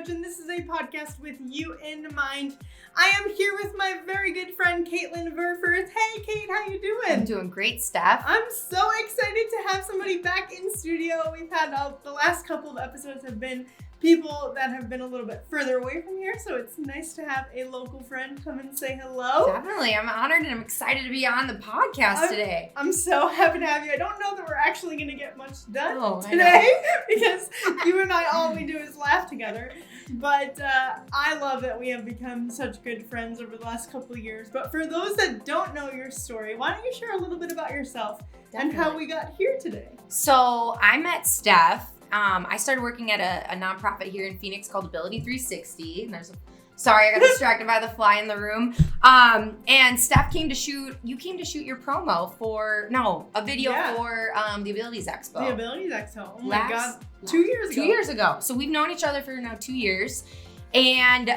and this is a podcast with you in mind. I am here with my very good friend, Kaitlyn Verfuerth. Hey, Kate, how you doing? I'm doing great, Steph. I'm so excited to have somebody back in studio. We've had the last couple of episodes have been people that have been a little bit further away from here, so it's nice to have a local friend come and say hello. Definitely. I'm honored and I'm excited to be on the podcast today. I'm so happy to have you. I don't know that we're actually going to get much done I today because you and I, all we do is laugh together. But I love that we have become such good friends over the last couple of years. But for those that don't know your story, why don't you share a little bit about yourself and how we got here today? So I met Steph. I started working at a nonprofit here in Phoenix called Ability 360. And sorry, I got distracted by the fly in the room. And Steph came to shoot your promo for a video for the Abilities Expo. The Abilities Expo. Oh my God. 2 years ago. 2 years ago. So we've known each other for now 2 years. And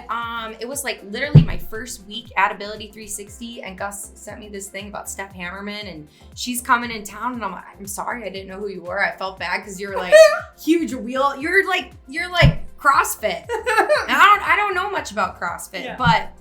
it was like literally my first week at Ability 360, and Gus sent me this thing about Steph Hammerman, and she's coming in town, and I'm like, I'm sorry, I didn't know who you were. I felt bad because you're like huge wheel. You're like CrossFit. And I don't know much about CrossFit, but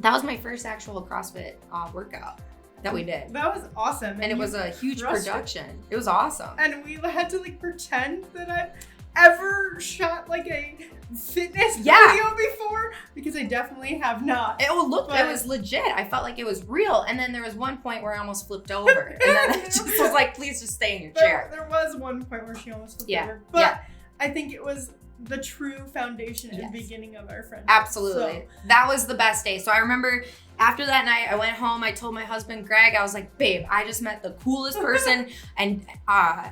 that was my first actual CrossFit workout that we did. That was awesome. And it was a huge production. It was awesome. And we had to pretend that I've ever shot a fitness video before, because I definitely have not. It was legit. I felt like it was real. And then there was one point where I almost flipped over. And then I just was like, please just stay in your chair. There was one point where she almost flipped over. But I think it was the true foundation and beginning of our friendship. Absolutely. So that was the best day. So I remember after that night, I went home, I told my husband, Greg, I was like, babe, I just met the coolest person. And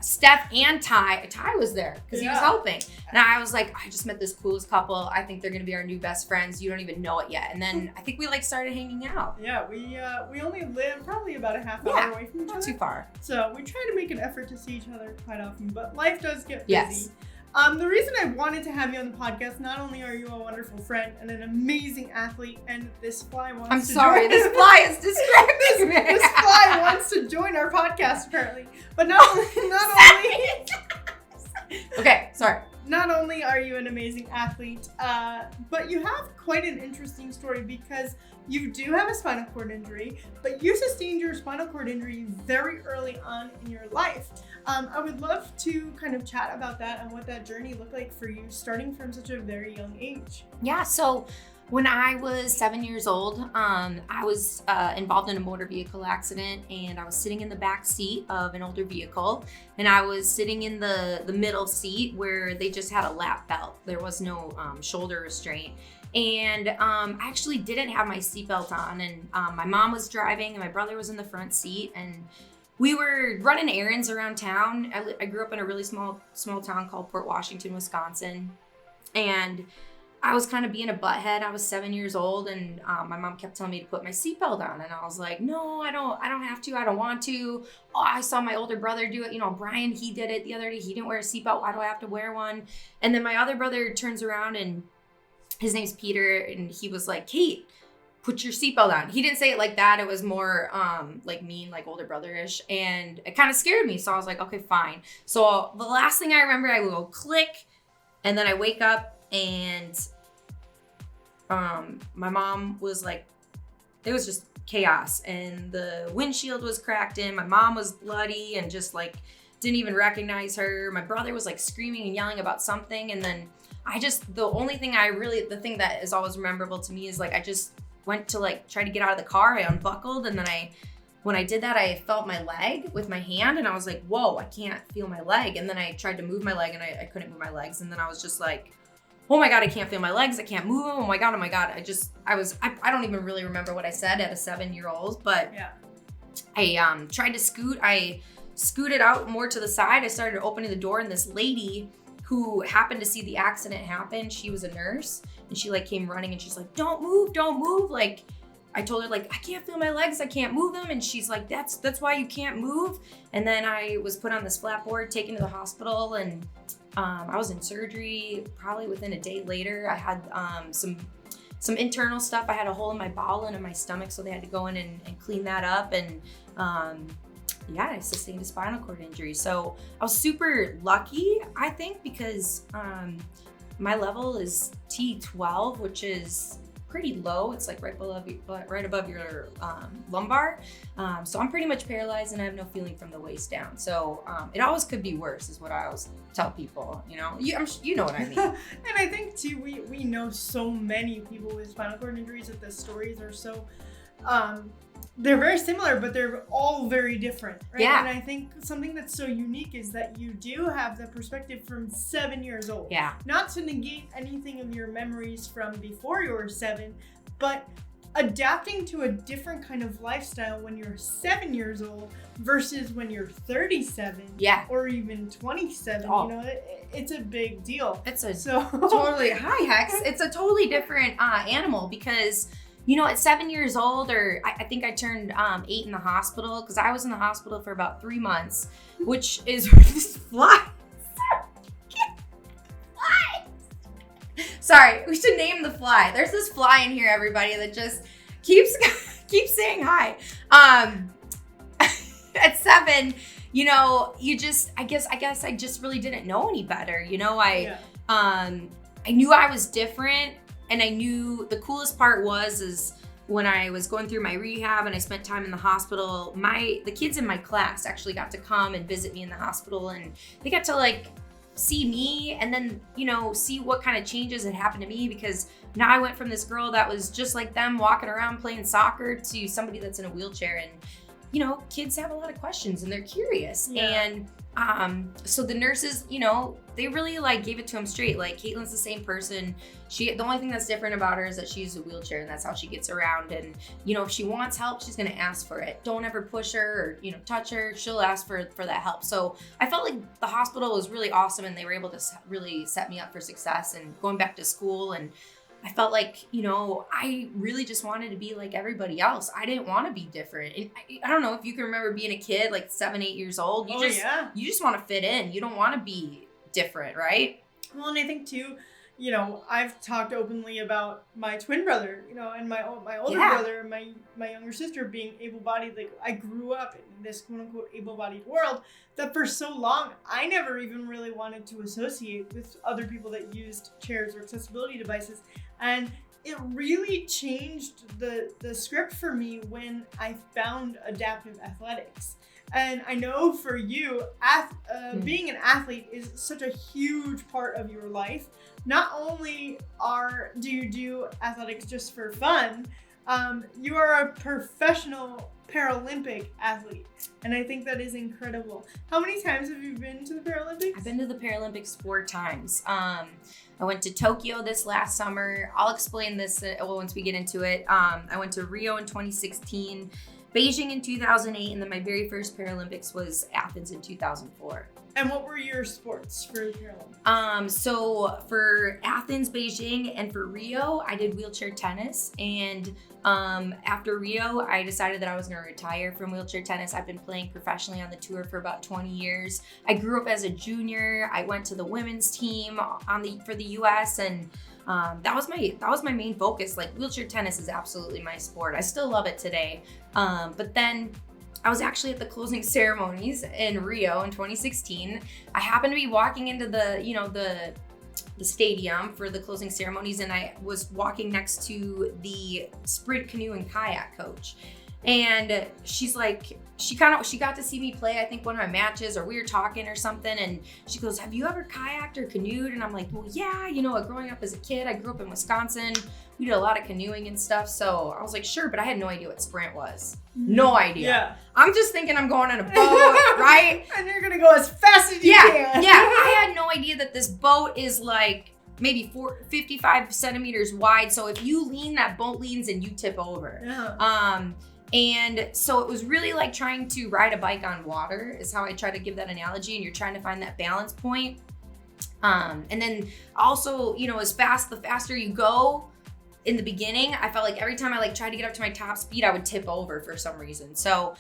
Steph and Ty was there because he was helping. And I was like, I just met this coolest couple. I think they're going to be our new best friends. You don't even know it yet. And then I think we started hanging out. Yeah, we only live probably about a half hour away from each other. Not too far. So we try to make an effort to see each other quite often, but life does get busy. Yes. The reason I wanted to have you on the podcast, not only are you a wonderful friend and an amazing athlete, and this fly wants this fly is distracting me. This fly wants to join our podcast apparently, but not only. Okay, sorry. Not only are you an amazing athlete, but you have quite an interesting story because you do have a spinal cord injury, but you sustained your spinal cord injury very early on in your life. I would love to kind of chat about that and what that journey looked like for you starting from such a very young age. Yeah, so when I was 7 years old, I was involved in a motor vehicle accident, and I was sitting in the back seat of an older vehicle, and I was sitting in the middle seat where they just had a lap belt. There was no shoulder restraint. And I actually didn't have my seatbelt on, and my mom was driving and my brother was in the front seat, and we were running errands around town. I grew up in a really small town called Port Washington, Wisconsin, and I was kind of being a butthead. I was 7 years old, and my mom kept telling me to put my seatbelt on, and I was like, no, I don't have to. I don't want to. Oh, I saw my older brother do it. Brian, he did it the other day. He didn't wear a seatbelt. Why do I have to wear one? And then my other brother turns around, and his name's Peter, and he was like, Kate, put your seatbelt on. He didn't say it like that. It was more mean, like older brother-ish. And it kind of scared me. So I was like, okay, fine. So the last thing I remember, I would go click, and then I wake up, and my mom was like, it was just chaos. And the windshield was cracked in. My mom was bloody and just didn't even recognize her. My brother was screaming and yelling about something. And then the thing that is always memorable to me is I just went to try to get out of the car. I unbuckled, and then when I did that, I felt my leg with my hand, and I was like, whoa, I can't feel my leg. And then I tried to move my leg, and I couldn't move my legs. And then I was just like, oh my God, I can't feel my legs. I can't move them. Oh my God. I don't even really remember what I said at a 7-year-old, but I tried to scoot. I scooted out more to the side. I started opening the door, and this lady who happened to see the accident happen, she was a nurse, and she came running, and she's like, don't move. I told her I can't feel my legs, I can't move them, and she's like, that's why you can't move. And then I was put on this flat board, taken to the hospital, and I was in surgery probably within a day later. I had some internal stuff. I had a hole in my bowel and in my stomach, so they had to go in and clean that up, and I sustained a spinal cord injury. So I was super lucky, I think, because my level is T12, which is pretty low. It's like right above your lumbar. So I'm pretty much paralyzed and I have no feeling from the waist down. So it always could be worse, is what I always tell people. You know, you know what I mean. And I think too, we know so many people with spinal cord injuries that the stories are so. They're very similar, but they're all very different, right? Yeah. And I think something that's so unique is that you do have the perspective from 7 years old. Yeah. Not to negate anything of your memories from before you were 7, but adapting to a different kind of lifestyle when you're 7 years old versus when you're 37. Yeah. Or even 27. Oh. You know, it's a big deal. It's a so totally hi Hex. It's a totally different animal because. You know, at 7 years old, or I think I turned 8 in the hospital, because I was in the hospital for about 3 months, which is this fly. Sorry, we should name the fly. There's this fly in here, everybody, that just keeps saying hi. At 7, you know, I guess I just really didn't know any better. You know, I knew I was different. And I knew the coolest part is when I was going through my rehab and I spent time in the hospital, the kids in my class actually got to come and visit me in the hospital, and they got to like see me and then, you know, see what kind of changes had happened to me, because now I went from this girl that was just like them walking around playing soccer to somebody that's in a wheelchair. And, you know, kids have a lot of questions and they're curious. Yeah. And so the nurses, you know, they really like gave it to him straight. Like, Kaitlyn's the same person. The only thing that's different about her is that she uses a wheelchair, and that's how she gets around. And, you know, if she wants help, she's going to ask for it. Don't ever push her or, you know, touch her. She'll ask for that help. So I felt like the hospital was really awesome, and they were able to really set me up for success and going back to school. And I felt like, you know, I really just wanted to be like everybody else. I didn't want to be different. And I don't know if you can remember being a kid, like 7, 8 years old. You just want to fit in. You don't want to be different, right? Well, and I think too, you know, I've talked openly about my twin brother, you know, and my older brother and my younger sister being able-bodied. Like, I grew up in this quote-unquote able-bodied world that for so long I never even really wanted to associate with other people that used chairs or accessibility devices. And it really changed the script for me when I found adaptive athletics. And I know for you, being an athlete is such a huge part of your life. Not only do you do athletics just for fun, you are a professional Paralympic athlete. And I think that is incredible. How many times have you been to the Paralympics? I've been to the Paralympics 4 times. I went to Tokyo this last summer. I'll explain this once we get into it. I went to Rio in 2016, Beijing in 2008, and then my very first Paralympics was Athens in 2004. And what were your sports for Paralympics? So for Athens, Beijing, and for Rio, I did wheelchair tennis. And after Rio, I decided that I was going to retire from wheelchair tennis. I've been playing professionally on the tour for about 20 years. I grew up as a junior. I went to the women's team for the U.S. and that was my main focus. Like, wheelchair tennis is absolutely my sport. I still love it today. But then I was actually at the closing ceremonies in Rio in 2016. I happened to be walking into the stadium for the closing ceremonies, and I was walking next to the sprint canoe and kayak coach. And she's like, she got to see me play, I think, one of my matches, or we were talking or something. And she goes, "Have you ever kayaked or canoed?" And I'm like, "Well, yeah, you know, growing up as a kid, I grew up in Wisconsin. We did a lot of canoeing and stuff." So I was like, "Sure," but I had no idea what sprint was. No idea. Yeah. I'm just thinking I'm going on a boat, right? And you're gonna go as fast as you can. Yeah. I had no idea that this boat is like maybe 55 centimeters wide. So if you lean, that boat leans and you tip over. Yeah. And so it was really like trying to ride a bike on water is how I try to give that analogy. And you're trying to find that balance point. And then also, you know, the faster you go in the beginning, I felt like every time I tried to get up to my top speed, I would tip over for some reason. So,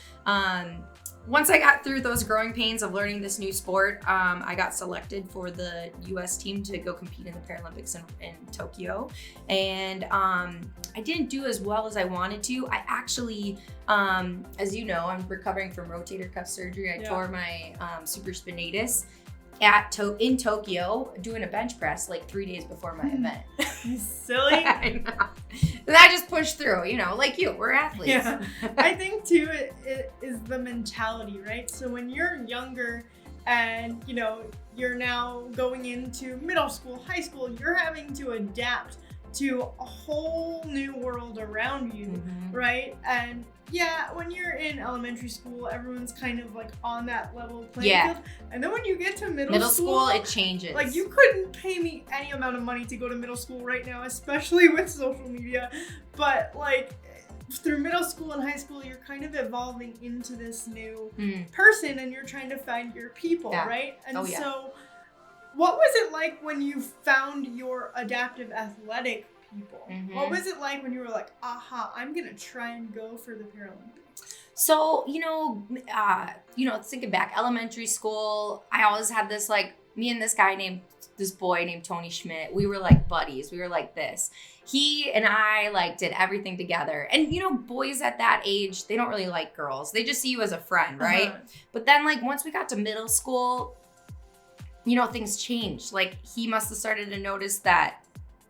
once I got through those growing pains of learning this new sport, I got selected for the U.S. team to go compete in the Paralympics in Tokyo. And I didn't do as well as I wanted to. I actually, as you know, I'm recovering from rotator cuff surgery. I tore my supraspinatus. in Tokyo doing a bench press like 3 days before my event. You silly. I know. And I just pushed through, you know, like you, we're athletes. Yeah. I think too, it is the mentality, right? So when you're younger and, you know, you're now going into middle school, high school, you're having to adapt to a whole new world around you, right? And yeah, when you're in elementary school, everyone's kind of like on that level playing field. And then when you get to middle school, it changes. Like you couldn't pay me any amount of money to go to middle school right now, especially with social media. But like through middle school and high school, you're kind of evolving into this new person and you're trying to find your people, right? And so what was it like when you found your adaptive athletic people? What was it like when you were like, aha, I'm going to try and go for the Paralympics? So, thinking back, elementary school, I always had this, like, me and this boy named Tony Schmidt, we were like buddies. We were like this. He and I like did everything together. And, you know, boys at that age, they don't really like girls. They just see you as a friend, right? But then like once we got to middle school, you know, things changed. Like he must have started to notice that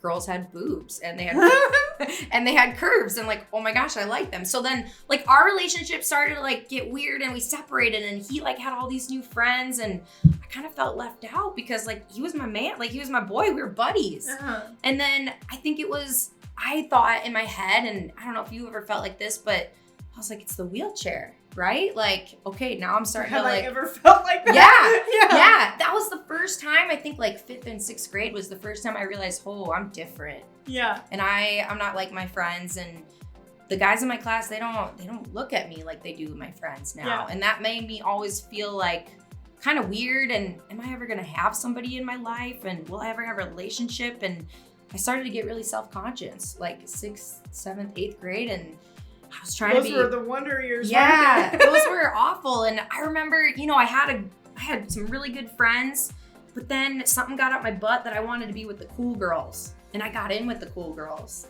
girls had boobs and they had curves and like, oh my gosh, I like them. So then like our relationship started to like get weird and we separated and he like had all these new friends and I kind of felt left out because like he was my man, like he was my boy, we were buddies. And then I thought in my head, and I don't know if you ever felt like this, but I was like, it's the wheelchair, right? Like, okay, now I'm starting to like. Have I ever felt like that? Yeah. That was the first time, I think like 5th and 6th grade was the first time I realized, oh, I'm different. Yeah. And I'm not like my friends, and the guys in my class, they don't look at me like they do my friends now. Yeah. And that made me always feel like kind of weird, and am I ever gonna have somebody in my life, and will I ever have a relationship? And I started to get really self-conscious, like 6th, 7th, 8th grade, and I was trying Those were the wonder years. Yeah, those were awful. And I remember, you know, I had some really good friends, but then something got up my butt that I wanted to be with the cool girls. And I got in with the cool girls.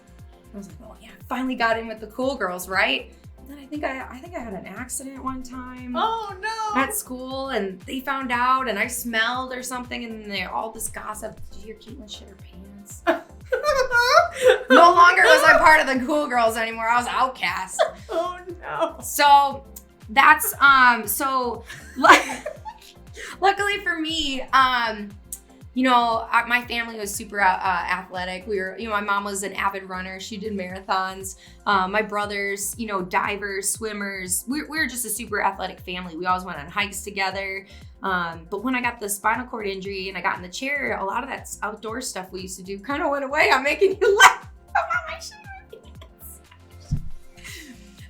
I was like, oh yeah, I finally got in with the cool girls, right? And then I think I had an accident one time. Oh no. At school, and they found out, and I smelled or something, and they all this gossip. Did you hear Kaitlyn shit her pants? No longer was I part of the cool girls anymore. I was outcast. Oh no. So that's luckily for me, my family was super athletic. We were, my mom was an avid runner. She did marathons. My brothers, divers, swimmers. We were just a super athletic family. We always went on hikes together. But when I got the spinal cord injury and I got in the chair, a lot of that outdoor stuff we used to do kind of went away. I'm making you laugh about my shirt.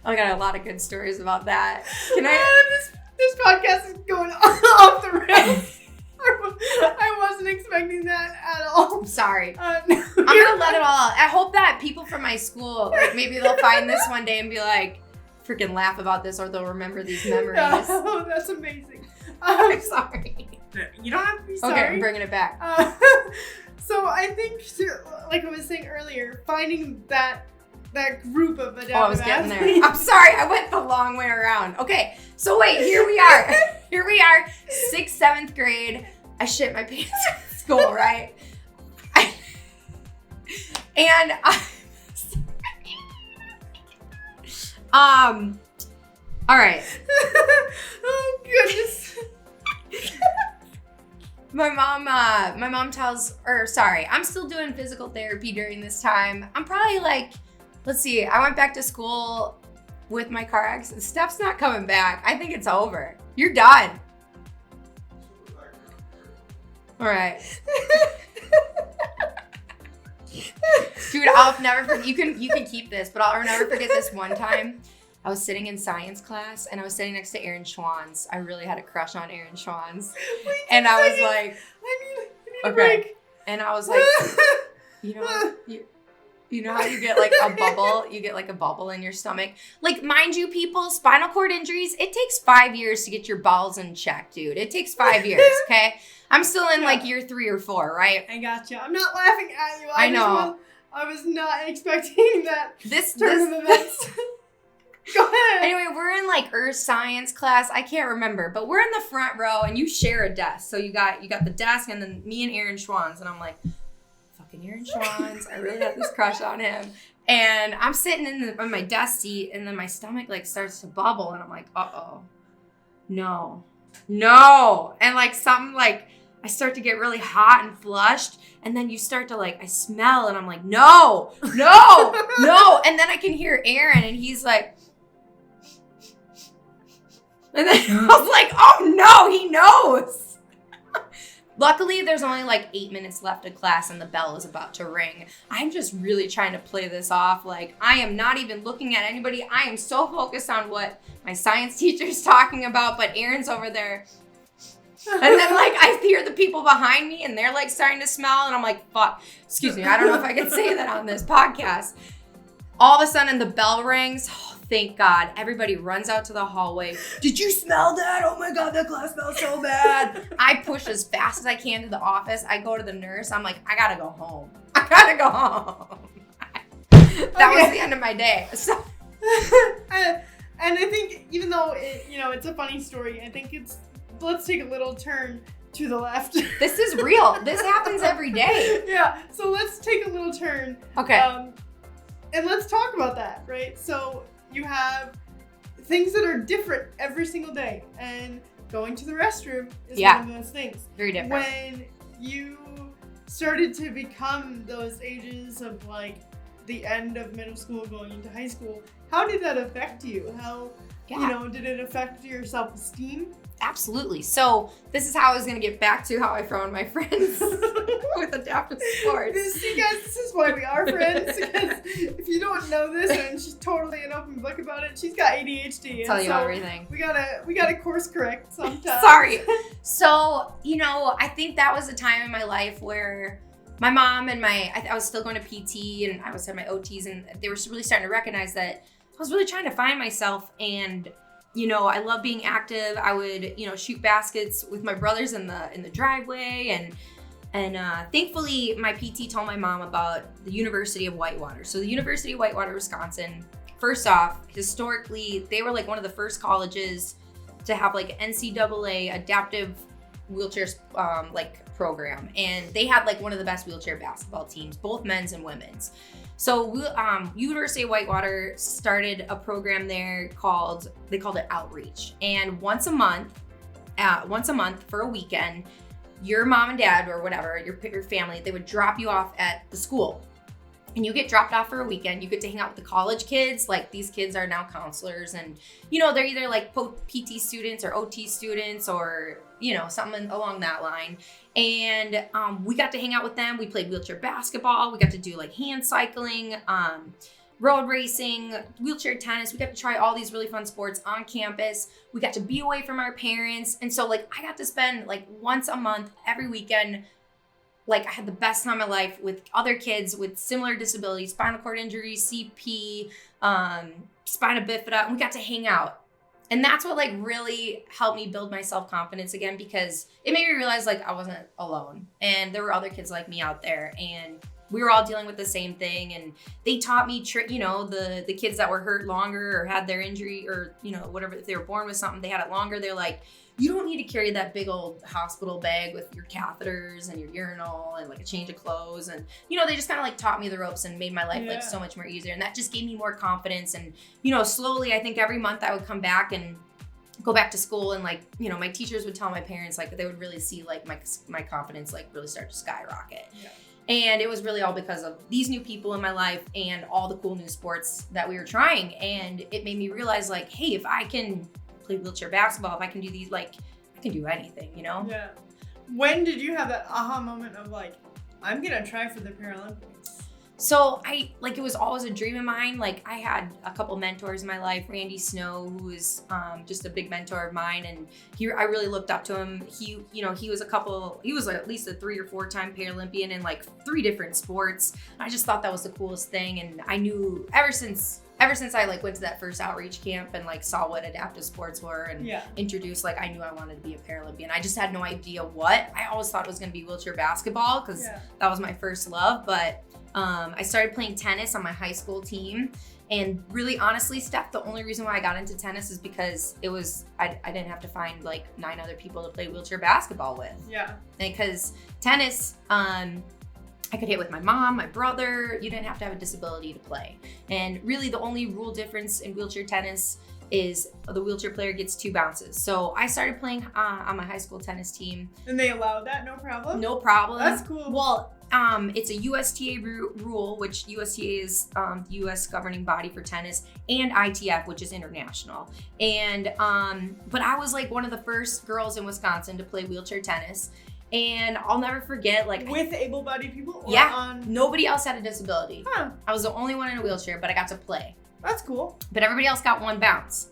I got a lot of good stories about that. Can I? This podcast is going off the rails. I wasn't expecting that at all. I'm sorry. I'm gonna let it all out. I hope that people from my school, like maybe they'll find this one day and be like, freaking laugh about this, or they'll remember these memories. Oh, that's amazing. I'm sorry. You don't have to be sorry. Okay, I'm bringing it back. So I think, like I was saying earlier, finding that group of adaptive I was getting there. I'm sorry, I went the long way around. Okay, so wait, here we are. Here we are, 6th, 7th grade. I shit my pants at school, right? All right. Oh goodness. My mom I'm still doing physical therapy during this time. I'm probably like, let's see, I went back to school with my car accident. Steph's not coming back. I think it's over. You're done. All right. Dude, I'll never forget. You can keep this, but I'll never forget this one time. I was sitting in science class and I was sitting next to Aaron Schwanz. I really had a crush on Aaron Schwanz. And I was like, I need a break. And I was like, you know how you get like a bubble? You get like a bubble in your stomach. Like, mind you, people, spinal cord injuries, it takes 5 years to get your bowels in check, dude. It takes 5 years, okay? I'm still in like year 3 or 4, right? I gotcha. I'm not laughing at you. I know. I was not expecting that This turn of events. Go ahead. Anyway, we're in like earth science class. I can't remember, but we're in the front row and you share a desk. So you got the desk and then me and Aaron Schwanz. And I'm like, fucking Aaron Schwanz. I really have this crush on him. And I'm sitting on my desk seat and then my stomach like starts to bubble. And I'm like, uh-oh. No. And like something like, I start to get really hot and flushed, and then you start to like, I smell, and I'm like, no. And then I can hear Aaron, and he's like, and then I was like, oh no, he knows. Luckily, there's only like 8 minutes left of class, and the bell is about to ring. I'm just really trying to play this off. Like, I am not even looking at anybody. I am so focused on what my science teacher's talking about, but Aaron's over there. And then, like, I hear the people behind me, and they're, like, starting to smell, and I'm like, fuck, excuse me, I don't know if I can say that on this podcast. All of a sudden, the bell rings. Oh, thank God. Everybody runs out to the hallway. Did you smell that? Oh, my God, that class smells so bad. I push as fast as I can to the office. I go to the nurse. I'm like, I gotta go home. That was the end of my day. So. And I think, even though, it's a funny story, I think let's take a little turn to the left. This is real. This happens every day. Yeah. So let's take a little turn. Okay. And let's talk about that, right? So you have things that are different every single day, and going to the restroom is one of those things. Very different. When you started to become those ages of like the end of middle school going into high school, how did that affect you? How, did it affect your self-esteem? Absolutely. So this is how I was going to get back to how I found my friends with adaptive sports. See, guys, this is why we are friends. Because if you don't know this, and she's totally an open book about it, she's got ADHD. Tell you everything. We gotta course correct sometimes. Sorry. So, I think that was a time in my life where my mom and I was still going to PT, and I was had my OTs, and they were really starting to recognize that I was really trying to find myself. And I love being active. I would, shoot baskets with my brothers in the driveway, and thankfully my PT told my mom about the University of Whitewater. So the University of Whitewater, Wisconsin, first off, historically, they were like one of the first colleges to have like NCAA adaptive wheelchair program, and they had like one of the best wheelchair basketball teams, both men's and women's. So University of Whitewater started a program there they called it Outreach. And once a month for a weekend, your mom and dad or whatever, your family, they would drop you off at the school. And you get dropped off for a weekend. You get to hang out with the college kids. Like, these kids are now counselors, and they're either like PT students or OT students or something along that line. And we got to hang out with them. We played wheelchair basketball. We got to do like hand cycling, road racing, wheelchair tennis. We got to try all these really fun sports on campus. We got to be away from our parents. And so like I got to spend like once a month, every weekend, like I had the best time of my life with other kids with similar disabilities, spinal cord injury, CP, spina bifida, and we got to hang out. And that's what like really helped me build my self-confidence again, because it made me realize like I wasn't alone, and there were other kids like me out there, and we were all dealing with the same thing. And they taught me, the kids that were hurt longer or had their injury or, whatever, if they were born with something, they had it longer. They're like, you don't need to carry that big old hospital bag with your catheters and your urinal and like a change of clothes. And, they just kind of like taught me the ropes and made my life like so much more easier. And that just gave me more confidence. And, slowly, I think every month I would come back and go back to school, and like, my teachers would tell my parents like they would really see like my confidence like really start to skyrocket. Yeah. And it was really all because of these new people in my life and all the cool new sports that we were trying. And it made me realize like, hey, if I can play wheelchair basketball, if I can do these, like I can do anything, Yeah. When did you have that aha moment of like, I'm gonna try for the Paralympics? So it was always a dream of mine. Like, I had a couple mentors in my life. Randy Snow, who was just a big mentor of mine, and I really looked up to him. He was at least a 3 or 4 time Paralympian in like 3 different sports. I just thought that was the coolest thing, and I knew ever since I like went to that first outreach camp and like saw what adaptive sports were and introduced, like I knew I wanted to be a Paralympian. I just had no idea what. I always thought it was going to be wheelchair basketball because that was my first love, but I started playing tennis on my high school team. And really, honestly, Steph, the only reason why I got into tennis is because I didn't have to find like 9 other people to play wheelchair basketball with. Yeah. Because tennis, I could hit with my mom, my brother. You didn't have to have a disability to play. And really, the only rule difference in wheelchair tennis is the wheelchair player gets 2 bounces. So I started playing on my high school tennis team. And they allowed that, no problem? No problem. That's cool. Well, it's a USTA rule, which USTA is the US governing body for tennis, and ITF, which is international. And but I was like one of the first girls in Wisconsin to play wheelchair tennis. And I'll never forget, like, with able-bodied people? Or yeah, nobody else had a disability. Huh. I was the only one in a wheelchair, but I got to play. That's cool. But everybody else got 1 bounce.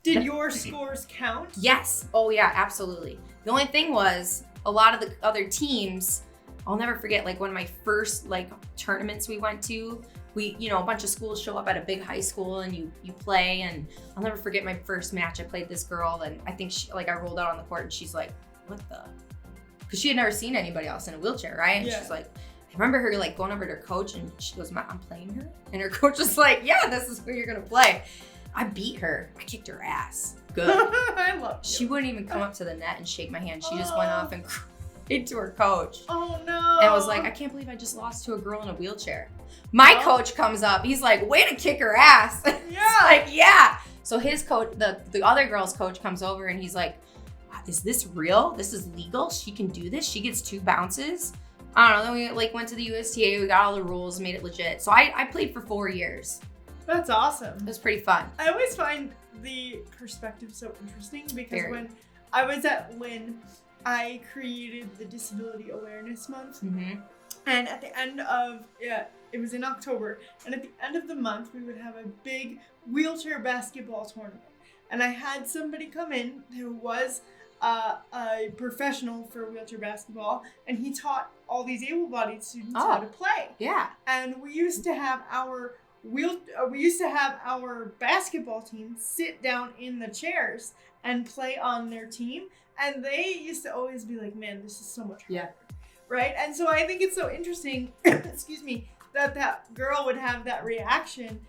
Did your scores count? Yes. Oh yeah, absolutely. The only thing was, a lot of the other teams, I'll never forget, like one of my first like tournaments we went to, a bunch of schools show up at a big high school and you play, and I'll never forget my first match. I played this girl, and I think I rolled out on the court and she's like, what the? Because she had never seen anybody else in a wheelchair, right? And she's like, I remember her like going over to her coach and she goes, I'm playing her? And her coach was like, yeah, this is who you're gonna play. I beat her. I kicked her ass. Good. I love you. She wouldn't even come up to the net and shake my hand. She just went off and cried to her coach. Oh no. And was like, I can't believe I just lost to a girl in a wheelchair. My coach comes up. He's like, way to kick her ass. Yeah. Like, yeah. So his coach, the other girl's coach comes over and he's like, is this real? This is legal? She can do this? She gets 2 bounces? I don't know. Then we went to the USTA. We got all the rules, made it legit. So I played for 4 years. That's awesome. It was pretty fun. I always find the perspective so interesting because when I was at Lynn, I created the Disability Awareness Month. Mm-hmm. And at the end of, it was in October, and at the end of the month, we would have a big wheelchair basketball tournament. And I had somebody come in who was a professional for wheelchair basketball, and he taught all these able-bodied students how to play. Yeah. And we used to have our basketball team sit down in the chairs and play on their team, and they used to always be like, man, this is so much harder. Yeah. Right? And so I think it's so interesting, excuse me, that girl would have that reaction,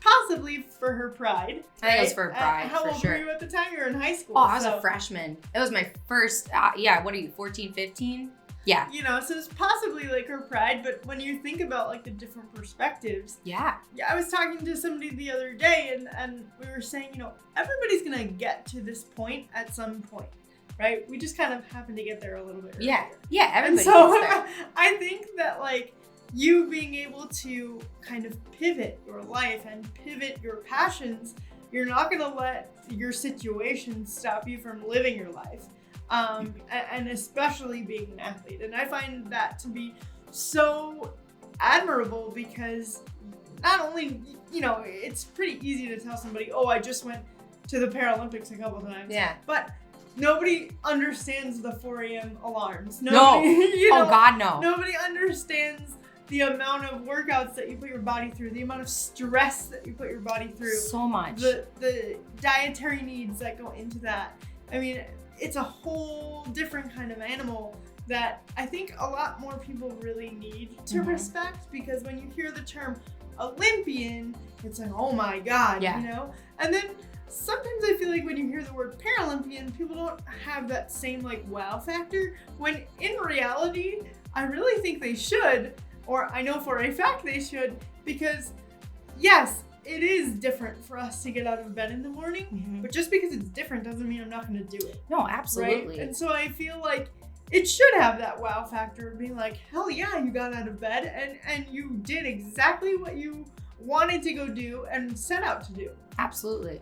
possibly for her pride. I think it was for her pride, How for old sure. were you at the time? You were in high school. Oh, I was a freshman. It was my first, what are you, 14, 15? Yeah. So it's possibly like her pride, but when you think about like the different perspectives. Yeah. Yeah, I was talking to somebody the other day and we were saying, everybody's gonna get to this point at some point, right? We just kind of happen to get there a little bit earlier. Yeah. Yeah, everybody gets there. I think that like you being able to kind of pivot your life and pivot your passions, you're not gonna let your situation stop you from living your life. And especially being an athlete. And I find that to be so admirable because not only, it's pretty easy to tell somebody, oh, I just went to the Paralympics a couple times. Yeah. But nobody understands the 4 a.m. alarms. No. Nobody, Oh, God, no. Nobody understands the amount of workouts that you put your body through, the amount of stress that you put your body through. So much. The dietary needs that go into that. I mean, it's a whole different kind of animal that I think a lot more people really need to respect, because when you hear the term Olympian, it's like, oh my God, And then sometimes I feel like when you hear the word Paralympian, people don't have that same like wow factor, when in reality, I really think they should, or I know for a fact they should, because yes, it is different for us to get out of bed in the morning, but just because it's different doesn't mean I'm not going to do it. No, absolutely. Right? And so I feel like it should have that wow factor of being like, hell yeah, you got out of bed and you did exactly what you wanted to go do and set out to do. Absolutely.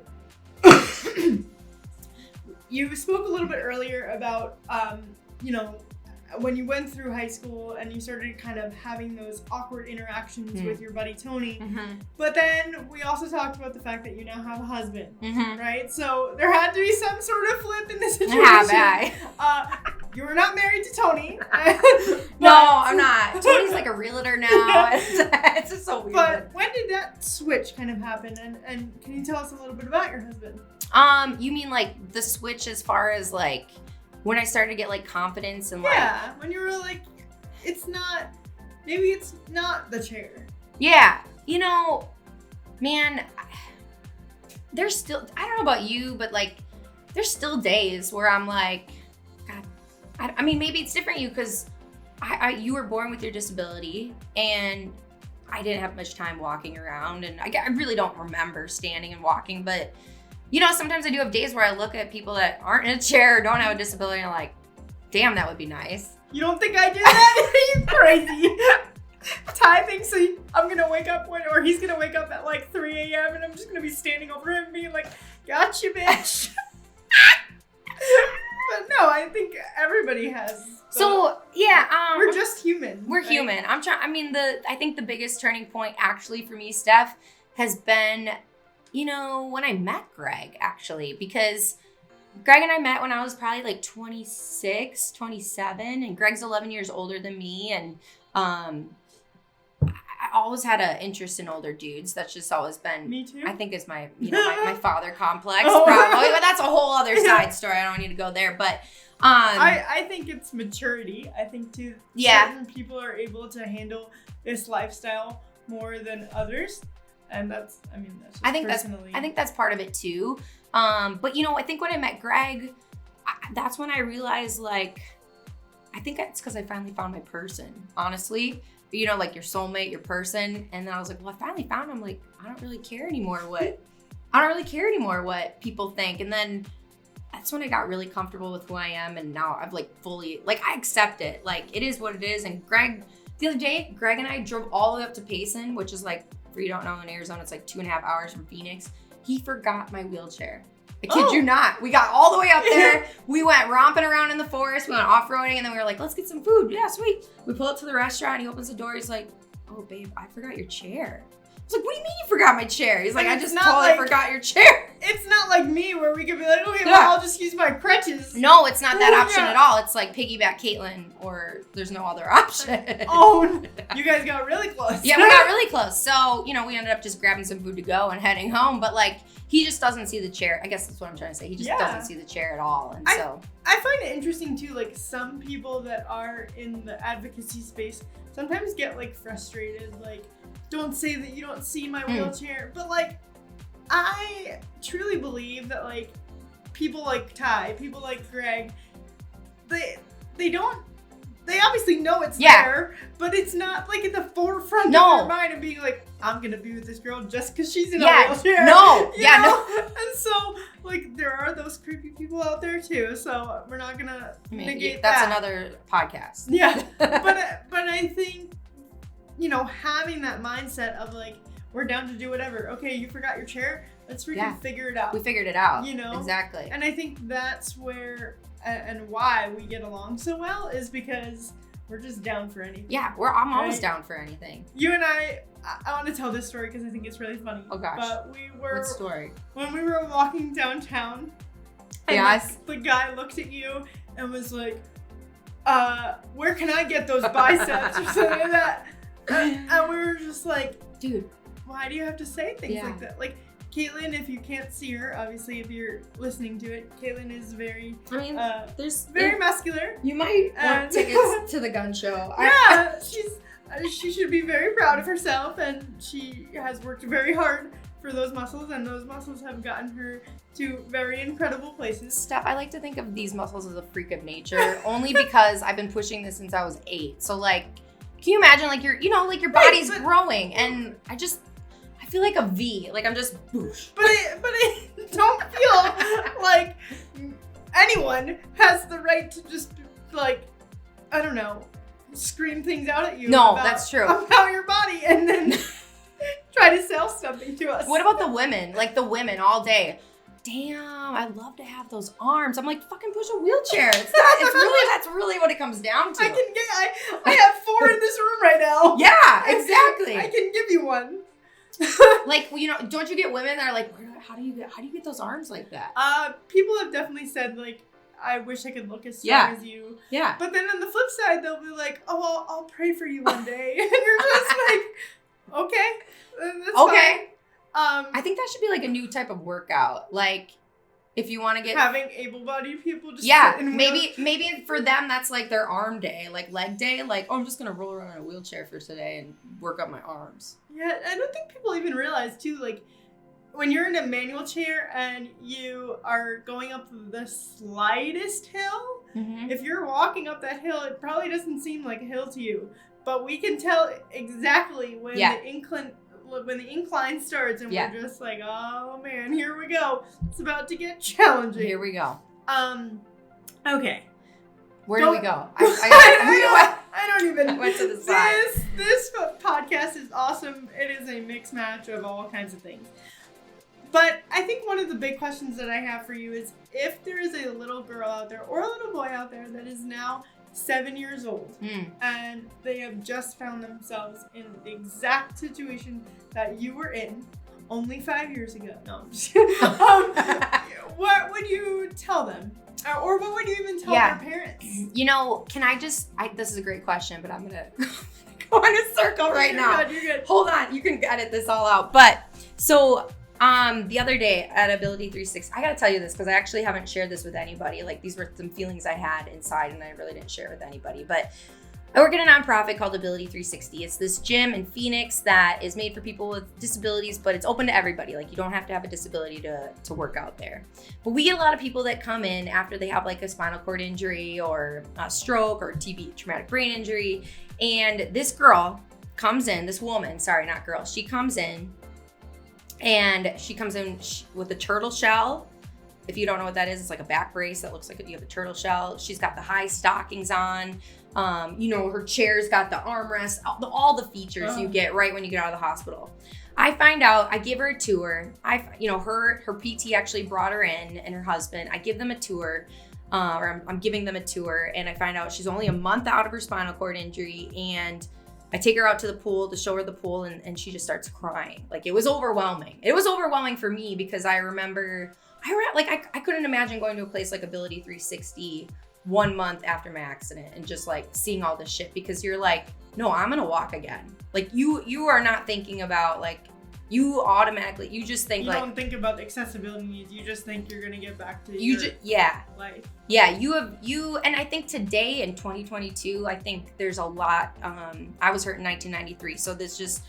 You spoke a little bit earlier about, when you went through high school and you started kind of having those awkward interactions with your buddy Tony. But then we also talked about the fact that you now have a husband, right? So there had to be some sort of flip in the situation. You were not married to Tony. No, I'm not. Tony's like a realtor now. It's just so weird. But when did that switch kind of happen? And can you tell us a little bit about your husband? You mean like the switch as far as like when I started to get like confidence and like... Yeah, when you were like, it's not maybe it's not the chair. Yeah. You know, man, there's still, I don't know about you, but like, there's still days where I'm like, God, I mean, maybe it's different you because you were born with your disability and I didn't have much time walking around, and I really don't remember standing and walking, but you know, sometimes I do have days where I look at people that aren't in a chair or don't have a disability and I'm like, damn, that would be nice. You don't think I do that? Are you crazy? Ty thinks I'm gonna wake up or he's gonna wake up at like 3 a.m. and I'm just gonna be standing over him being like, gotcha, bitch. But no, I think everybody has. So yeah, we're just human. We're right? Human. I think the biggest turning point actually for me, Steph, has been, you know, when I met Greg actually, because Greg and I met when I was probably like 26, 27, and Greg's 11 years older than me, and I always had an interest in older dudes. That's just always been. Me too. I think is my father complex probably, but that's a whole other side story. I don't need to go there, but. I think it's maturity. I think too. Yeah. Certain people are able to handle this lifestyle more than others, and that's just I think personally. I think that's part of it too. But you know, I think when I met Greg, that's when I realized like, I think it's because I finally found my person. Honestly, you know, like your soulmate, your person, and then I was like, well, I finally found him. Like, I don't really care anymore what people think, and then. That's when I got really comfortable with who I am, and now I've like fully, like I accept it. Like it is what it is. And Greg, the other day, Greg and I drove all the way up to Payson, which is like, for you don't know, in Arizona, it's like 2.5 hours from Phoenix. He forgot my wheelchair. I kid you not. We got all the way up there. We went romping around in the forest. We went off-roading, and then we were like, let's get some food. Yeah, sweet. We pull up to the restaurant. He opens the door. He's like, oh, babe, I forgot your chair. I was like, what do you mean you forgot my chair? He's like, I just totally forgot your chair. It's not like me where we could be like, okay, well, I'll just use my crutches. No, it's not that option at all. It's like piggyback Kaitlyn, or there's no other option. Oh, you guys got really close. Yeah, we got really close. So, you know, we ended up just grabbing some food to go and heading home. But like, he just doesn't see the chair. I guess that's what I'm trying to say. He just doesn't see the chair at all. And I find it interesting too, like some people that are in the advocacy space sometimes get like frustrated, like, don't say that you don't see my wheelchair. But like, I truly believe that like people like Ty, people like Greg, they obviously know it's there, but it's not like in the forefront of their mind of being like, I'm gonna be with this girl just because she's in a wheelchair. No. And so like there are those creepy people out there too. So we're not gonna negate that. That's another podcast. Yeah. but I think, you know, having that mindset of like, we're down to do whatever. Okay, you forgot your chair. Let's freaking figure it out. We figured it out. You know? Exactly. And I think that's where and why we get along so well is because we're just down for anything. Yeah, I'm always down for anything. You and I want to tell this story because I think it's really funny. Oh gosh. But what story? When we were walking downtown, and the guy looked at you and was like, where can I get those biceps or something like that? And we were just like, dude, why do you have to say things like that? Like, Kaitlyn, if you can't see her, obviously, if you're listening to it, Kaitlyn is very, there's very muscular. You might want tickets to the gun show. Yeah, she should be very proud of herself, and she has worked very hard for those muscles, and those muscles have gotten her to very incredible places. Steph, I like to think of these muscles as a freak of nature, only because I've been pushing this since I was 8. So, like, can you imagine, like, your body's growing, and I feel like a V, like I'm just boosh. But I don't feel like anyone has the right to just like, I don't know, scream things out at you. No, that's true. About your body and then try to sell something to us. What about the women? Like the women all day. Damn, I'd love to have those arms. I'm like, fucking push a wheelchair. That's really what it comes down to. I have 4 in this room right now. Yeah, exactly. I can give you one. Like, you know, don't you get women that are like, how do you get those arms like that? People have definitely said like, I wish I could look as strong as you. Yeah. But then on the flip side, they'll be like, oh, I'll pray for you one day, and you're just like, okay, that's fine. I think that should be like a new type of workout. Like, If you want to get having able-bodied people just maybe for them that's like their arm day, like leg day, like, oh, I'm just gonna roll around in a wheelchair for today and work up my arms. Yeah, I don't think people even realize too, like when you're in a manual chair and you are going up the slightest hill, if you're walking up that hill, it probably doesn't seem like a hill to you, but we can tell exactly when the incline starts, and we're just like, oh man, here we go. It's about to get challenging. Here we go. Okay. Where do we go? I don't even. I went to the side. This podcast is awesome. It is a mixed match of all kinds of things. But I think one of the big questions that I have for you is if there is a little girl out there or a little boy out there that is now 7 years old and they have just found themselves in the exact situation that you were in only 5 years ago. No, I'm just kidding. What would you tell them? Or what would you even tell their parents? You know, this is a great question, but I'm going to go in a circle right now. You're good. Hold on. You can edit this all out. But so the other day at Ability 360, I got to tell you this because I actually haven't shared this with anybody. Like these were some feelings I had inside and I really didn't share with anybody. But I work at a nonprofit called Ability 360. It's this gym in Phoenix that is made for people with disabilities, but it's open to everybody. Like you don't have to have a disability to work out there. But we get a lot of people that come in after they have like a spinal cord injury or a stroke or TB, traumatic brain injury. And this girl comes in, this woman, sorry, not girl, she comes in and she comes in with a turtle shell. If you don't know what that is, it's like a back brace that looks like you have a turtle shell. She's got the high stockings on. Her chair's got the armrest, all the features you get right when you get out of the hospital. I find out, I give her a tour. Her PT actually brought her in and her husband. I give them a tour, I'm giving them a tour, and I find out she's only a month out of her spinal cord injury, and I take her out to the pool to show her the pool, and she just starts crying. Like it was overwhelming. It was overwhelming for me because I remember, I couldn't imagine going to a place like Ability 360 1 month after my accident and just like seeing all this shit, because you're like, no, I'm gonna walk again. Like you are not thinking about like, you just think you don't think about the accessibility needs. You just think you're gonna get back to life. Yeah, and I think today in 2022, I think there's a lot. I was hurt in 1993, so there's just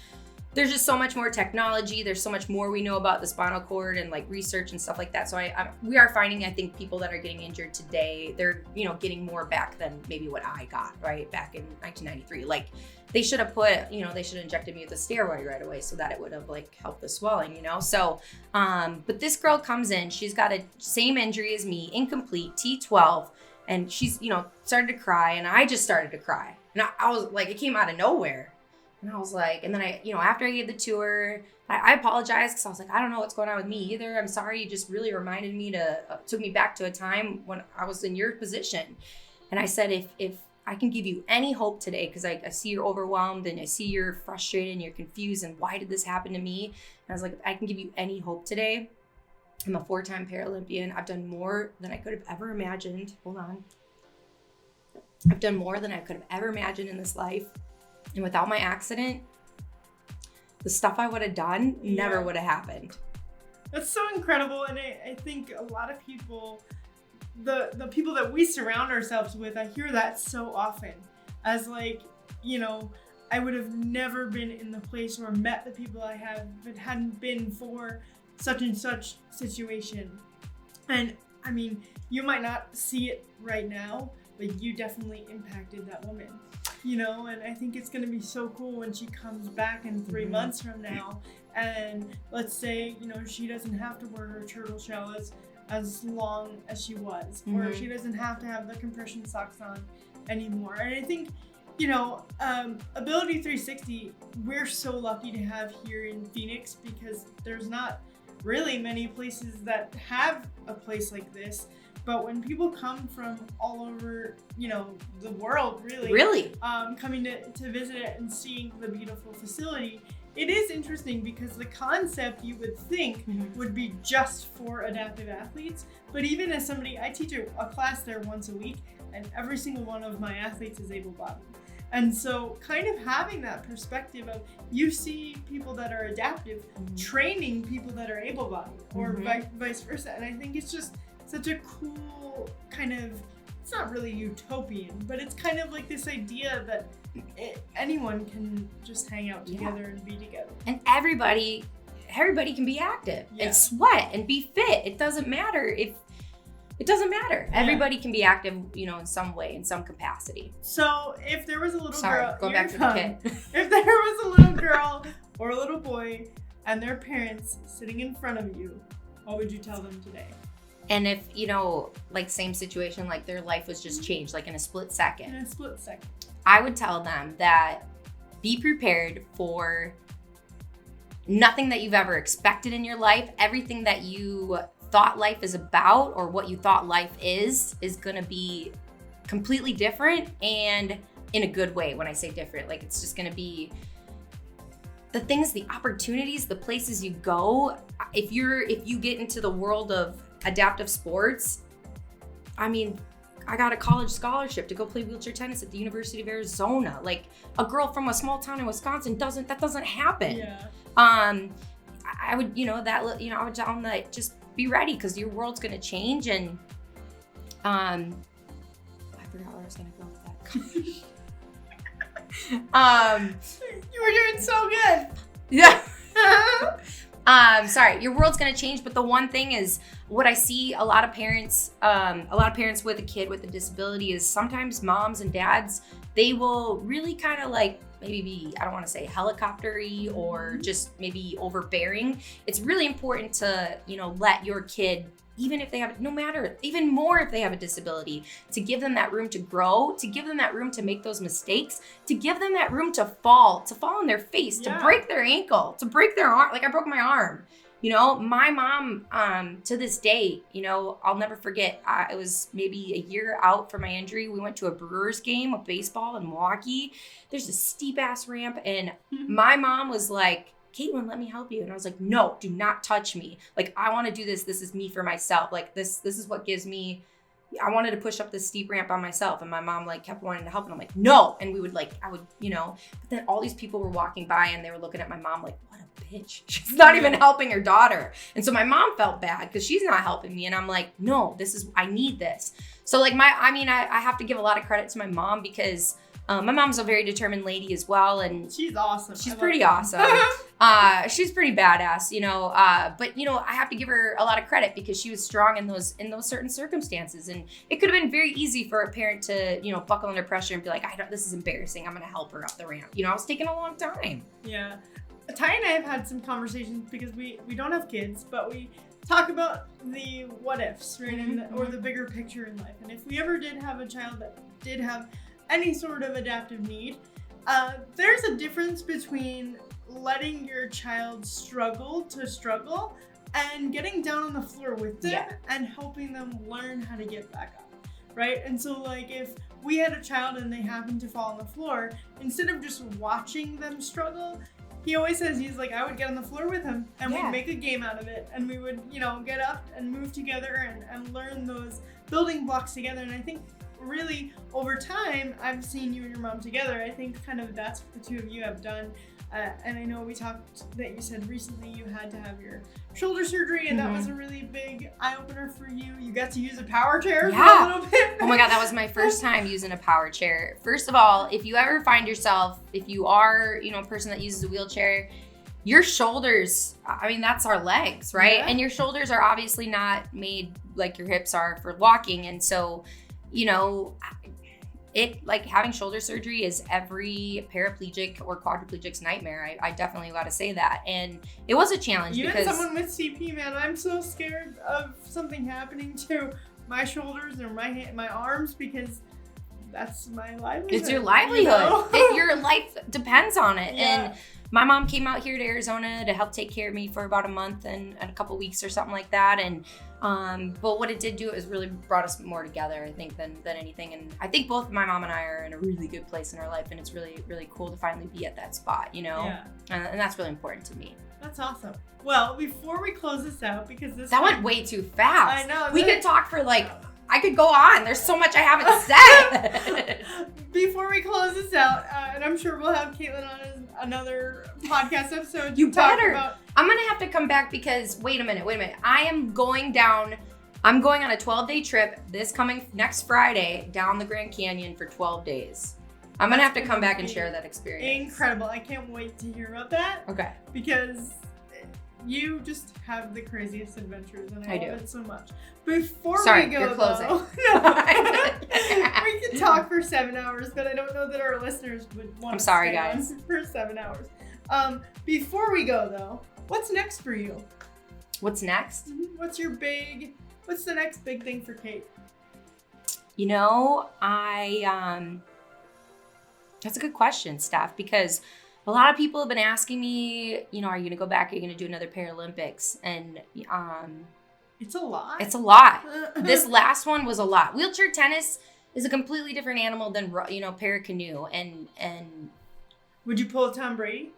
so much more technology. There's so much more we know about the spinal cord and like research and stuff like that. So we are finding, I think, people that are getting injured today, they're, getting more back than maybe what I got, right? Back in 1993. Like they should have they should have injected me with a steroid right away so that it would have like helped the swelling, So, but this girl comes in, she's got a same injury as me, incomplete, T12. And she's, started to cry, and I just started to cry. And I was like, it came out of nowhere. And I was like, and then after I gave the tour, I apologized because I was like, I don't know what's going on with me either. I'm sorry. You just really reminded me took me back to a time when I was in your position. And I said, if I can give you any hope today, because I see you're overwhelmed and I see you're frustrated and you're confused and why did this happen to me? And I was like, if I can give you any hope today, I'm a 4-time Paralympian. I've done more than I could have ever imagined. Hold on. I've done more than I could have ever imagined in this life. And without my accident, the stuff I would have done never would have happened. That's so incredible. And I think a lot of people, the people that we surround ourselves with, I hear that so often as like, I would have never been in the place or met the people I have if it hadn't been for such and such situation. And I mean, you might not see it right now, but you definitely impacted that woman. And I think it's going to be so cool when she comes back in 3 months from now, and let's say, she doesn't have to wear her turtle shell as long as she was, or she doesn't have to have the compression socks on anymore. And I think, Ability 360, we're so lucky to have here in Phoenix because there's not really many places that have a place like this. But when people come from all over, the world, really, coming to visit it and seeing the beautiful facility, it is interesting because the concept you would think would be just for adaptive athletes. But even as somebody, I teach a class there once a week, and every single one of my athletes is able-bodied. And so kind of having that perspective of you see people that are adaptive training people that are able-bodied or vice versa. And I think it's just such a cool kind of, it's not really utopian, but it's kind of like this idea that anyone can just hang out together and be together. And everybody can be active and sweat and be fit. It doesn't matter. Everybody can be active, in some way, in some capacity. So if there was a little girl, going back to the kid. If there was a little girl or a little boy and their parents sitting in front of you, what would you tell them today? And if, like same situation, like their life was just changed, like in a split second. I would tell them that be prepared for nothing that you've ever expected in your life. Everything that you thought life is about or what you thought life is going to be completely different, and in a good way. When I say different, like it's just going to be the things, the opportunities, the places you go. If you get into the world of adaptive sports, I mean, I got a college scholarship to go play wheelchair tennis at the University of Arizona. Like a girl from a small town in Wisconsin doesn't happen. Yeah. I would, I would tell them that just be ready, because your world's going to change. And I forgot where I was going to go with that. You were doing so good. Yeah. Sorry, your world's going to change. But the one thing is, what I see a lot of parents with a kid with a disability is sometimes moms and dads, they will really kind of like maybe be, I don't want to say helicopter-y or just maybe overbearing. It's really important to, let your kid, even if they have, even more if they have a disability, to give them that room to grow, to give them that room to make those mistakes, to give them that room to fall on their face, to break their ankle, to break their arm. Like I broke my arm. My mom, to this day, I'll never forget, it was maybe a year out from my injury. We went to a Brewers game of baseball in Milwaukee. There's a steep ass ramp, and my mom was like, Kaitlyn, let me help you. And I was like, no, do not touch me. Like, I want to do this. This is me for myself. Like this is what gives me, I wanted to push up this steep ramp on myself. And my mom like kept wanting to help. And I'm like, no. And we would like, but then all these people were walking by and they were looking at my mom like, what a bitch. She's not even helping her daughter. And so my mom felt bad because she's not helping me. And I'm like, no, I need this. So like I have to give a lot of credit to my mom, because my mom's a very determined lady as well, and she's awesome. She's pretty awesome. She's pretty badass, But I have to give her a lot of credit because she was strong in those certain circumstances, and it could have been very easy for a parent to buckle under pressure and be like, this is embarrassing. I'm gonna help her up the ramp. I was taking a long time. Yeah, Ty and I have had some conversations because we don't have kids, but we talk about the what ifs, right, or the bigger picture in life. And if we ever did have a child that did have any sort of adaptive need, there's a difference between letting your child struggle and getting down on the floor with them and helping them learn how to get back up, right? And so like if we had a child and they happened to fall on the floor, instead of just watching them struggle, he always says, he's like, I would get on the floor with him and we'd make a game out of it, and we would, get up and move together and learn those building blocks together. And I think really over time, I've seen you and your mom together. I think kind of that's what the two of you have done. And I know we talked that you said recently you had to have your shoulder surgery, and that was a really big eye-opener for you. You got to use a power chair for a little bit. Oh my God, that was my first time using a power chair. First of all, if you ever find yourself, if you are, a person that uses a wheelchair, your shoulders, that's our legs, right? Yeah. And your shoulders are obviously not made like your hips are for walking. And so, it like having shoulder surgery is every paraplegic or quadriplegic's nightmare. I definitely got to say that. And it was a challenge because someone with CP, man, I'm so scared of something happening to my shoulders or my arms, because that's my livelihood. It's your livelihood. Your life depends on it. Yeah. And my mom came out here to Arizona to help take care of me for about a month and a couple weeks or something like that. And but what it did do is really brought us more together, I think, than anything. And I think both my mom and I are in a really good place in our life, and it's really, really cool to finally be at that spot, Yeah. And that's really important to me. That's awesome. Well, before we close this out, because that went way too fast. I know. We could talk for like I could go on. There's so much I haven't said. Before we close this out, and I'm sure we'll have Kaitlyn on another podcast episode. You talk better. About... I'm going to have to come back because, wait a minute. I'm going on a 12-day trip next Friday down the Grand Canyon for 12 days. I'm going to have to come back and share that experience. Incredible. I can't wait to hear about that. Okay. Because you just have the craziest adventures, and I love it so much. Before we go, you're closing. Though, we could talk for 7 hours, but I don't know that our listeners would want to stay guys. on for 7 hours. Before we go, though, what's next for you? What's next? What's the next big thing for Kate? You know, that's a good question, Steph, because a lot of people have been asking me, you know, are you going to go back? Are you going to do another Paralympics? And it's a lot. It's a lot. This last one was a lot. Wheelchair tennis is a completely different animal than, you know, paracanoe. And would you pull a Tom Brady?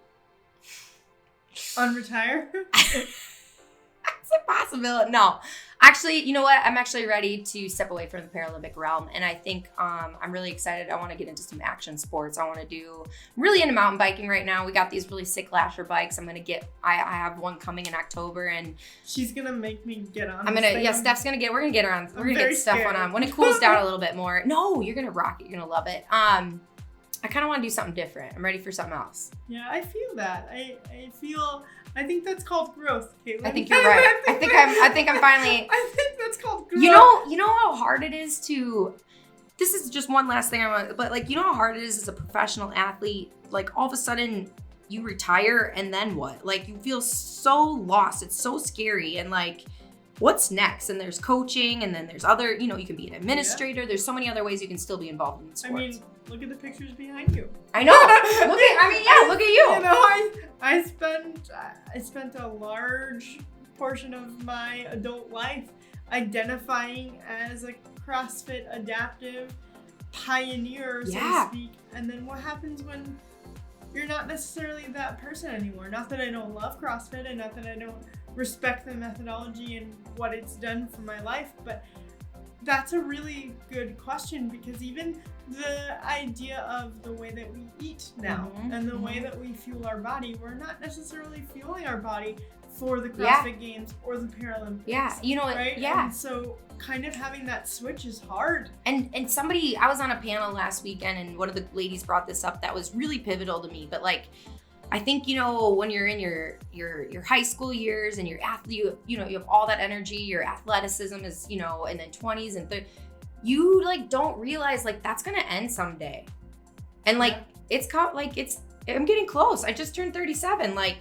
Unretire? It's a possibility. No. Actually, you know what? I'm actually ready to step away from the Paralympic realm. And I think I'm really excited. I want to get into some action sports. I'm really into mountain biking right now. We got these really sick lasher bikes. I have one coming in October, and she's going to make me get on. Steph's going to get, we're going to get her on. We're going to get Steph on when it cools down a little bit more. No, you're going to rock it. You're going to love it. I kind of want to do something different. I'm ready for something else. Yeah, I feel that. I think that's called growth, Kaitlyn. I think you're right. I think I'm finally. I think that's called growth. You know how hard it is to. This is just one last thing I want, but like, you know how hard it is as a professional athlete. Like, all of a sudden you retire, and then what? Like, you feel so lost. It's so scary, and like, what's next? And there's coaching, and then there's other. You know, you can be an administrator. Yeah. There's so many other ways you can still be involved in sports. I mean, look at the pictures behind you. I know. Look at you. You know, I spent a large portion of my adult life identifying as a CrossFit adaptive pioneer, so to speak. And then what happens when you're not necessarily that person anymore? Not that I don't love CrossFit, and not that I don't respect the methodology and what it's done for my life, but that's a really good question, because even the idea of the way that we eat now and the way that we fuel our body, we're not necessarily fueling our body for the CrossFit Games or the Paralympics. Yeah, you know, right? Yeah. And so kind of having that switch is hard. And I was on a panel last weekend, and one of the ladies brought this up that was really pivotal to me. But like, I think, you know, when you're in your high school years and you're athlete, you have all that energy, your athleticism is, you know, and then 20s and 30s, you like don't realize like that's gonna end someday. And like I'm getting close. I just turned 37. Like,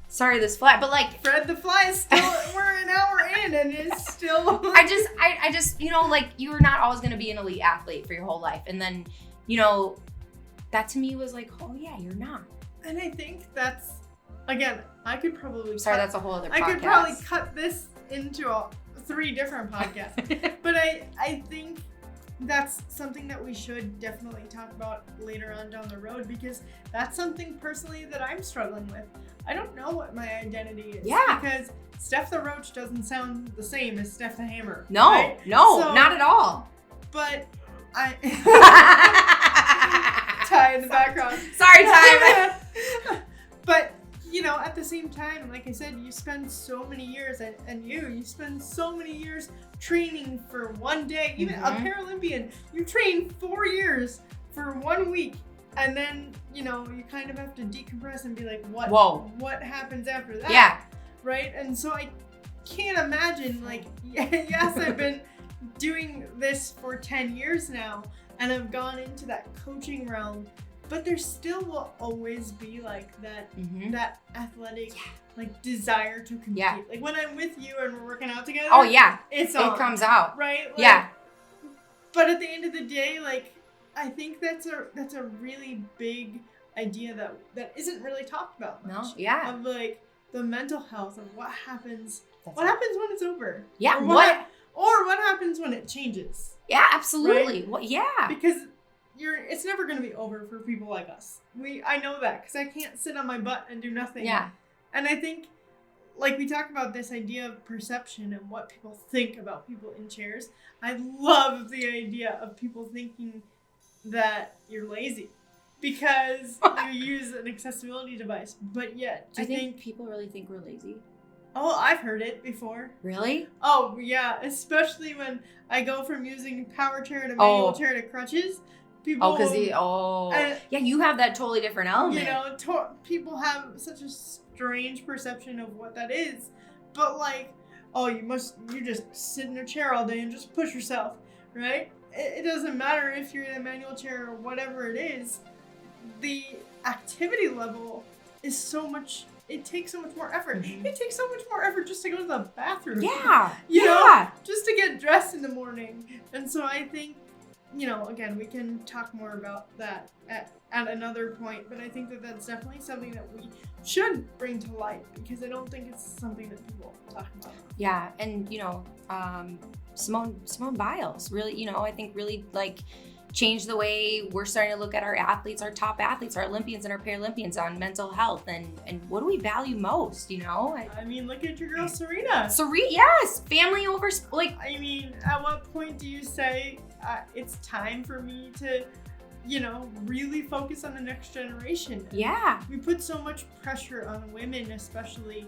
sorry, this fly, but like Fred the Fly is still we're an hour in and it's still I just you know, like, you are not always gonna be an elite athlete for your whole life. And then, you know, that to me was like, oh yeah, you're not. And I think that's, again, I could probably that's a whole other podcast. I could probably cut this into 3 different podcasts. But I think that's something that we should definitely talk about later on down the road, because that's something personally that I'm struggling with. I don't know what my identity is. Yeah. Because Steph the Roach doesn't sound the same as Steph the Hammer. No, right? no, not at all. But Ty in the background. Sorry, Ty. But, you know, at the same time, like I said, you spend so many years, and you spend so many years training for one day. Even a Paralympian, you train 4 years for 1 week, and then, you know, you kind of have to decompress and be like, what happens after that? Yeah. Right? And so I can't imagine, like, yes, I've been doing this for 10 years now, and I've gone into that coaching realm, but there still will always be like that that athletic like desire to compete. Yeah. Like when I'm with you and we're working out together. Oh yeah, it comes out. Right? Like, yeah. But at the end of the day, like, I think that's a really big idea that isn't really talked about much. No. Yeah. Of like the mental health of what happens. What happens when it's over? Yeah. Or what happens when it changes? Yeah, absolutely. Right? Well, yeah. Because it's never going to be over for people like us. I know that because I can't sit on my butt and do nothing. Yeah. And I think like we talk about this idea of perception and what people think about people in chairs. I love the idea of people thinking that you're lazy because you use an accessibility device, but yet Do you think people really think we're lazy? Oh, I've heard it before. Really? Oh, yeah, especially when I go from using power chair to manual chair to crutches. People, yeah, you have that totally different element. You know, people have such a strange perception of what that is, but like, oh, you just sit in a chair all day and just push yourself, right? It doesn't matter if you're in a manual chair or whatever it is. The activity level is so much. It takes so much more effort. Mm-hmm. It takes so much more effort just to go to the bathroom. Yeah. You know, just to get dressed in the morning. And so I think, you know, again, we can talk more about that at another point, but I think that that's definitely something that we should bring to light because I don't think it's something that people talk about. Yeah, and you know, Simone Biles really, you know, I think really like changed the way we're starting to look at our athletes, our top athletes, our Olympians and our Paralympians on mental health and what do we value most, you know? I mean, look at your girl Serena. Yes, family over, like. I mean, at what point do you say it's time for me to, you know, really focus on the next generation? Yeah. We put so much pressure on women, especially,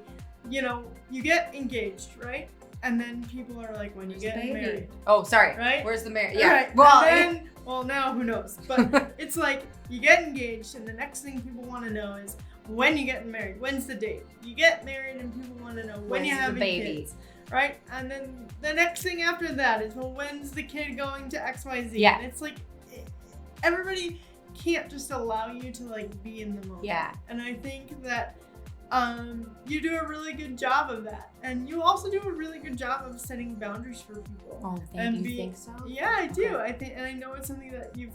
you know, you get engaged, right? And then people are like, when you get married. Oh, sorry. Right? Where's the marriage? Yeah. Right. Well, now who knows? But it's like you get engaged, and the next thing people want to know is when you get married. When's the date? You get married, and people want to know when you have kids, right? And then the next thing after that is, well, when's the kid going to XYZ? Yeah. And it's like everybody can't just allow you to like be in the moment. Yeah. And I think that you do a really good job of that, and you also do a really good job of setting boundaries for people. Oh, thank you. Think so? Yeah, I do. I think, and I know it's something that you've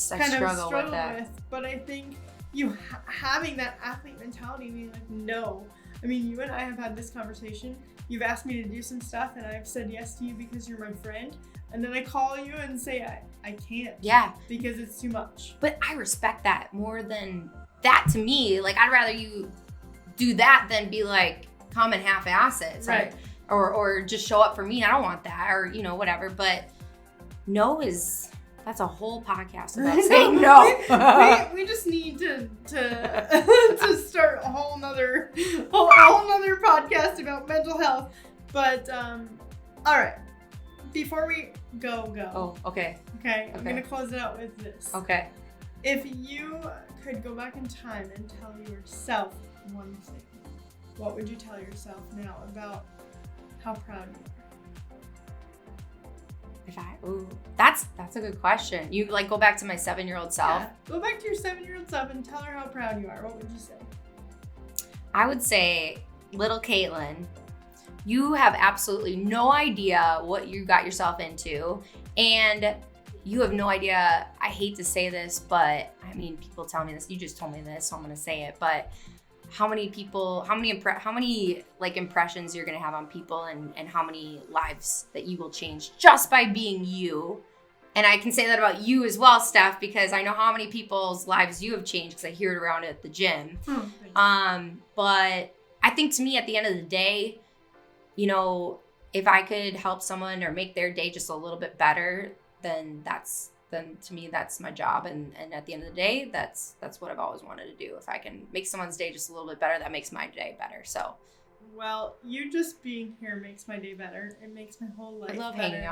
kind of struggled with. But I think you having that athlete mentality, being like, no. I mean, you and I have had this conversation. You've asked me to do some stuff, and I've said yes to you because you're my friend. And then I call you and say I can't. Yeah. Because it's too much. But I respect that more than that. To me, like I'd rather you do that than be like come and half-ass it, right? Or just show up for me. I don't want that, or you know, whatever. But no that's a whole podcast about saying no. we just need to to start a whole nother podcast about mental health. But all right, before we go. Oh, okay. Okay, I'm gonna close it out with this. Okay. If you could go back in time and tell yourself one thing, what would you tell yourself now about how proud you are? That's a good question. You like go back to my 7-year-old self. Yeah. Go back to your 7-year-old self and tell her how proud you are. What would you say? I would say, little Kaitlyn, you have absolutely no idea what you got yourself into, and you have no idea. I hate to say this, but I mean, people tell me this. You just told me this, so I'm gonna say it. But how many like impressions you're gonna have on people, and how many lives that you will change just by being you. And I can say that about you as well, Steph, because I know how many people's lives you have changed because I hear it around at the gym. But I think to me, at the end of the day, you know, if I could help someone or make their day just a little bit better, then to me that's my job, and at the end of the day that's what I've always wanted to do. If I can make someone's day just a little bit better, that makes my day better. So well, you just being here makes my day better. It makes my whole life I love better. hanging out